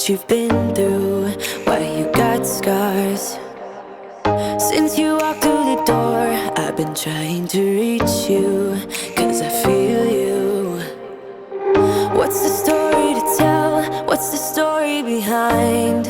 you've been through, why you got scars. Since you walked through the door, I've been trying to reach you, 'cause I feel you. What's the story to tell? What's the story behind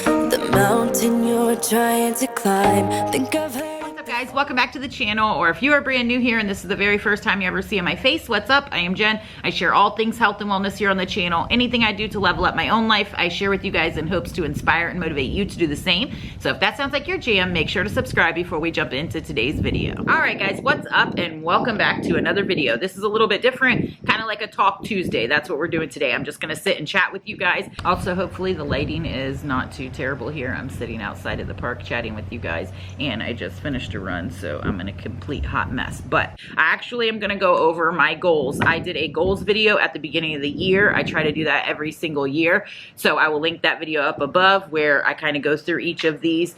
the mountain you're trying to climb? Think I've heard. Guys, welcome back to the channel, or if you are brand new here and this is the very first time you ever see my face, what's up? I am Jen. I share all things health and wellness here on the channel. Anything I do to level up my own life, I share with you guys in hopes to inspire and motivate you to do the same. So if that sounds like your jam, make sure to subscribe before we jump into today's video. All right, guys, what's up and welcome back to another video. This is a little bit different, kind of like a Talk Tuesday. That's what we're doing today. I'm just gonna sit and chat with you guys. Also, hopefully the lighting is not too terrible here. I'm sitting outside of the park chatting with you guys, and I just finished a run, so I'm in a complete hot mess. But I actually am gonna go over my goals. I did a goals video at the beginning of the year. I try to do that every single year, so I will link that video up above where I kind of go through each of these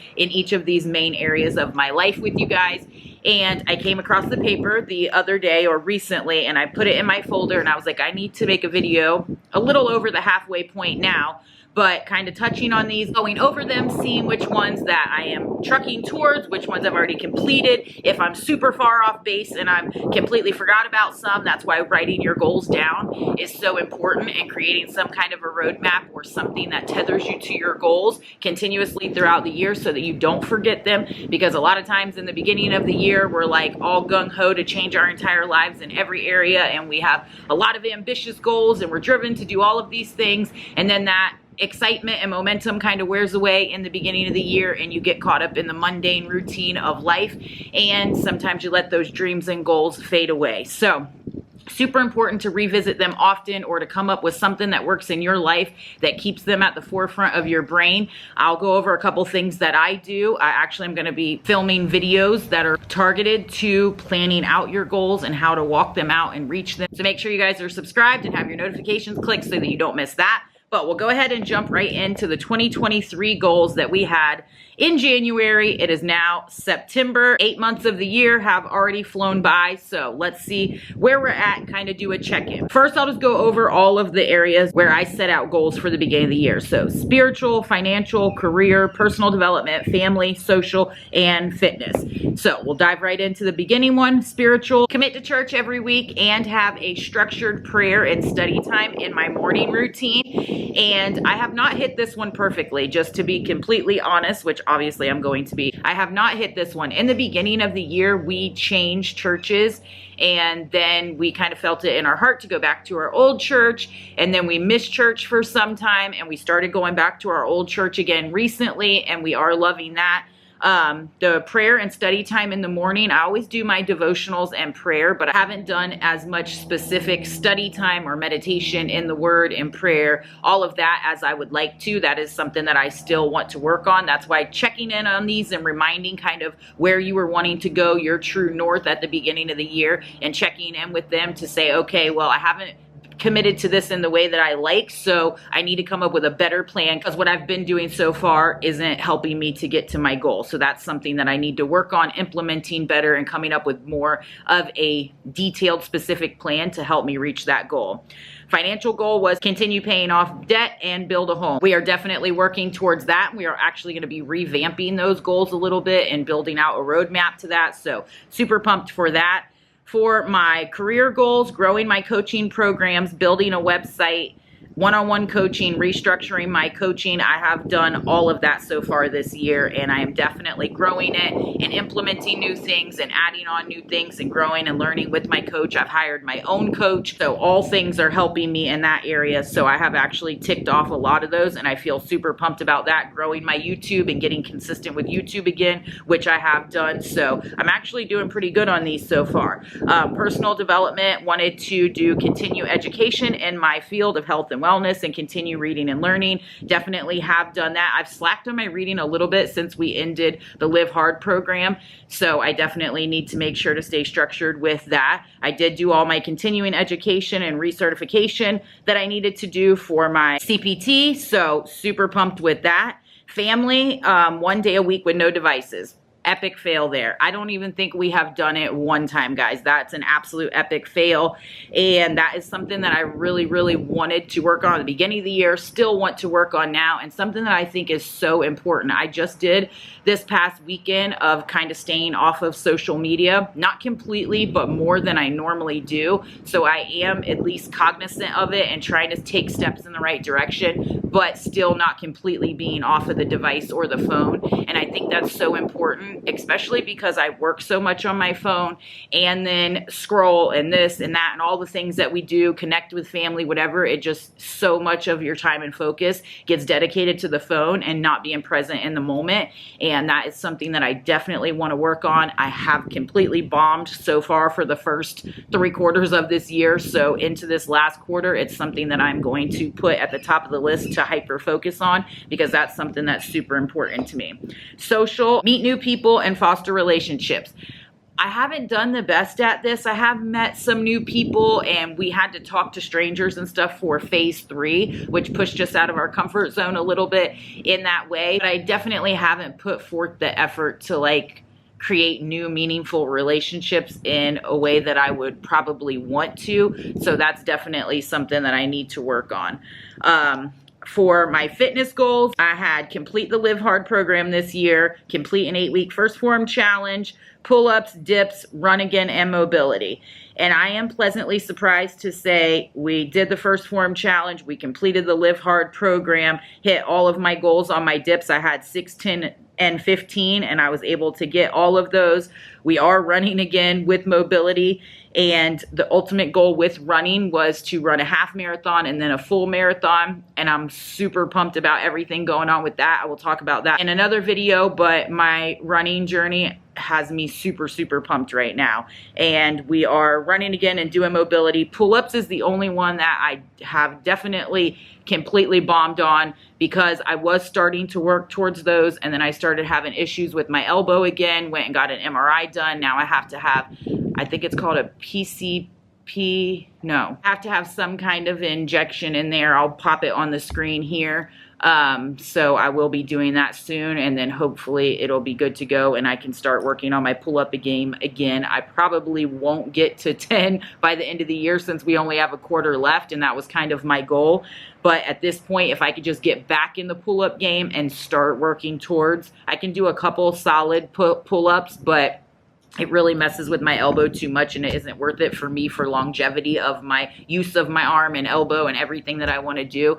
main areas of my life with you guys. And I came across the paper the other day or recently, and I put it in my folder, and I was like, I need to make a video a little over the halfway point now, but kind of touching on these, going over them, seeing which ones that I am trucking towards, which ones I've already completed. If I'm super far off base and I'm completely forgot about some, that's why writing your goals down is so important, and creating some kind of a roadmap or something that tethers you to your goals continuously throughout the year so that you don't forget them. Because a lot of times in the beginning of the year, we're like all gung-ho to change our entire lives in every area, and we have a lot of ambitious goals and we're driven to do all of these things, and then that excitement and momentum kind of wears away in the beginning of the year, and you get caught up in the mundane routine of life, and sometimes you let those dreams and goals fade away. So super important to revisit them often, or to come up with something that works in your life that keeps them at the forefront of your brain. I'll go over a couple things that I do. I actually am going to be filming videos that are targeted to planning out your goals and how to walk them out and reach them. So make sure you guys are subscribed and have your notifications clicked so that you don't miss that. But we'll go ahead and jump right into the 2023 goals that we had in January. It is now September. 8 months of the year have already flown by. So let's see where we're at and kind of do a check-in. First, I'll just go over all of the areas where I set out goals for the beginning of the year. So spiritual, financial, career, personal development, family, social, and fitness. So we'll dive right into the beginning one, spiritual. Commit to church every week and have a structured prayer and study time in my morning routine. And I have not hit this one perfectly, just to be completely honest, which obviously I'm going to be. I have not hit this one. In the beginning of the year, we changed churches, and then we kind of felt it in our heart to go back to our old church, and then we missed church for some time, and we started going back to our old church again recently, and we are loving that. The prayer and study time in the morning, I always do my devotionals and prayer, but I haven't done as much specific study time or meditation in the word and prayer, all of that, as I would like to. That is something that I still want to work on. That's why checking in on these and reminding kind of where you were wanting to go, your true north at the beginning of the year, and checking in with them to say, okay, well, I haven't committed to this in the way that I like, so I need to come up with a better plan, because what I've been doing so far isn't helping me to get to my goal. So that's something that I need to work on implementing better and coming up with more of a detailed, specific plan to help me reach that goal. Financial goal was continue paying off debt and build a home. We are definitely working towards that. We are actually going to be revamping those goals a little bit and building out a roadmap to that. So super pumped for that. For my career goals, growing my coaching programs, building a website, one-on-one coaching, restructuring my coaching. I have done all of that so far this year, and I am definitely growing it and implementing new things and adding on new things and growing and learning with my coach. I've hired my own coach, so all things are helping me in that area. So I have actually ticked off a lot of those, and I feel super pumped about that. Growing my YouTube and getting consistent with YouTube again, which I have done. So I'm actually doing pretty good on these so far. Personal development, wanted to do continue education in my field of health and wellness and continue reading and learning. Definitely have done that. I've slacked on my reading a little bit since we ended the Live Hard program, so I definitely need to make sure to stay structured with that. I did do all my continuing education and recertification that I needed to do for my CPT, so super pumped with that. Family, 1 day a week with no devices. epic fail there. I don't even think we have done it one time, guys. That's an absolute epic fail. And that is something that I really, really wanted to work on at the beginning of the year, still want to work on now, and something that I think is so important. I just did this past weekend of kind of staying off of social media, not completely, but more than I normally do. So I am at least cognizant of it and trying to take steps in the right direction, but still not completely being off of the device or the phone. And I think that's so important, especially because I work so much on my phone and then scroll and this and that and all the things that we do, connect with family, whatever. It just, so much of your time and focus gets dedicated to the phone and not being present in the moment. And that is something that I definitely want to work on. I have completely bombed so far for the first 3 quarters of this year. So into this last quarter, it's something that I'm going to put at the top of the list to hyper focus on, because that's something that's super important to me. Social, meet new people and foster relationships. I haven't done the best at this. I have met some new people and we had to talk to strangers and stuff for phase 3, which pushed us out of our comfort zone a little bit in that way. But I definitely haven't put forth the effort to like create new meaningful relationships in a way that I would probably want to. So that's definitely something that I need to work on. For my fitness goals, I had complete the Live Hard program this year, complete an 8-week first Phorm challenge, pull-ups, dips, run again, and mobility. And I am pleasantly surprised to say we did the first Phorm challenge, we completed the Live Hard program, hit all of my goals on my dips. I had 6, 10, and 15, and I was able to get all of those. We are running again with mobility, and the ultimate goal with running was to run a half marathon and then a full marathon, and I'm super pumped about everything going on with that. I will talk about that in another video, but my running journey has me super, super pumped right now. And we are running again and doing mobility. Pull-ups is the only one that I have definitely completely bombed on, because I was starting to work towards those, and then I started having issues with my elbow again, went and got an MRI done. Now I have to have, I think it's called a PCP, no, I have to have some kind of injection in there. I'll pop it on the screen here. So I will be doing that soon, and then hopefully it'll be good to go and I can start working on my pull-up game again. I probably won't get to 10 by the end of the year, since we only have a quarter left, and that was kind of my goal. But at this point, if I could just get back in the pull-up game and start working towards, I can do a couple solid pull-ups, but it really messes with my elbow too much, and it isn't worth it for me for longevity of my use of my arm and elbow and everything that I want to do.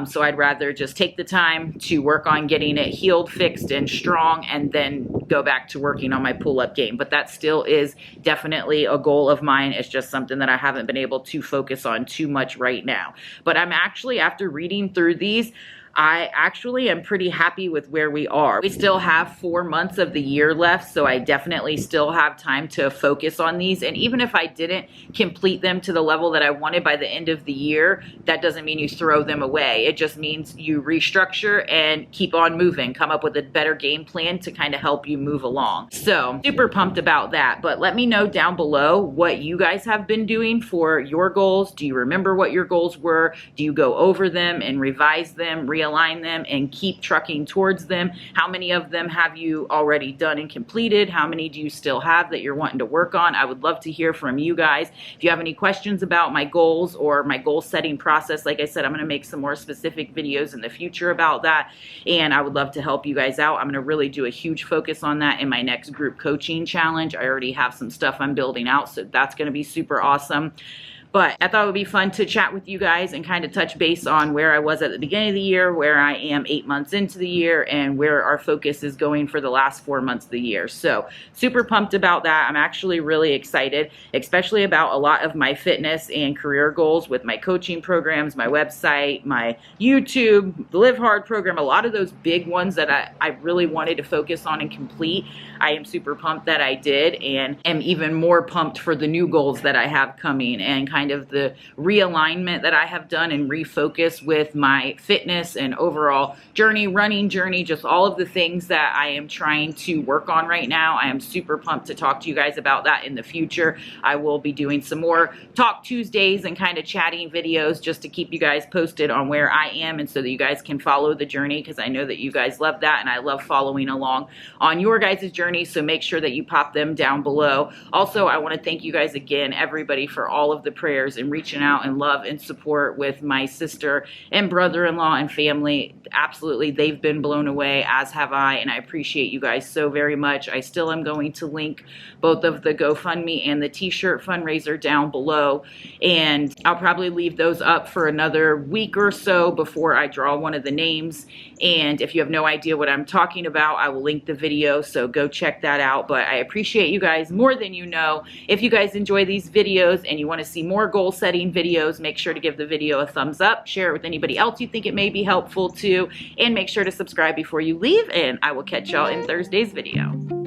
So I'd rather just take the time to work on getting it healed, fixed, and strong, and then go back to working on my pull-up game. But that still is definitely a goal of mine. It's just something that I haven't been able to focus on too much right now. But I'm actually, after reading through these, I actually am pretty happy with where we are. We still have 4 months of the year left, so I definitely still have time to focus on these. And even if I didn't complete them to the level that I wanted by the end of the year, that doesn't mean you throw them away. It just means you restructure and keep on moving, come up with a better game plan to kind of help you move along. So super pumped about that. But let me know down below what you guys have been doing for your goals. Do you remember what your goals were? Do you go over them and revise them, realign them, and keep trucking towards them? How many of them have you already done and completed? How many do you still have that you're wanting to work on? I would love to hear from you guys. If you have any questions about my goals or my goal setting process, like I said, I'm going to make some more specific videos in the future about that, and I would love to help you guys out. I'm going to really do a huge focus on that in my next group coaching challenge. I already have some stuff I'm building out, so that's going to be super awesome. But I thought it would be fun to chat with you guys and kind of touch base on where I was at the beginning of the year, where I am 8 months into the year, and where our focus is going for the last 4 months of the year. So super pumped about that. I'm actually really excited, especially about a lot of my fitness and career goals with my coaching programs, my website, my YouTube, the Live Hard program, a lot of those big ones that I really wanted to focus on and complete. I am super pumped that I did, and am even more pumped for the new goals that I have coming, and kind kind of the realignment that I have done and refocus with my fitness and overall journey, running journey, just all of the things that I am trying to work on right now. I am super pumped to talk to you guys about that in the future. I will be doing some more Talk Tuesdays and kind of chatting videos just to keep you guys posted on where I am, and so that you guys can follow the journey, because I know that you guys love that and I love following along on your guys' journey. So make sure that you pop them down below. Also, I want to thank you guys again, everybody, for all of the prayers and reaching out and love and support with my sister and brother-in-law and family. Absolutely, they've been blown away, as have I, and I appreciate you guys so very much. I still am going to link both of the GoFundMe and the T-shirt fundraiser down below, and I'll probably leave those up for another week or so before I draw one of the names. And if you have no idea what I'm talking about, I will link the video, so go check that out. But I appreciate you guys more than you know. If you guys enjoy these videos and you want to see more goal setting videos, make sure to give the video a thumbs up, share it with anybody else you think it may be helpful to, and make sure to subscribe before you leave, and I will catch y'all in Thursday's video.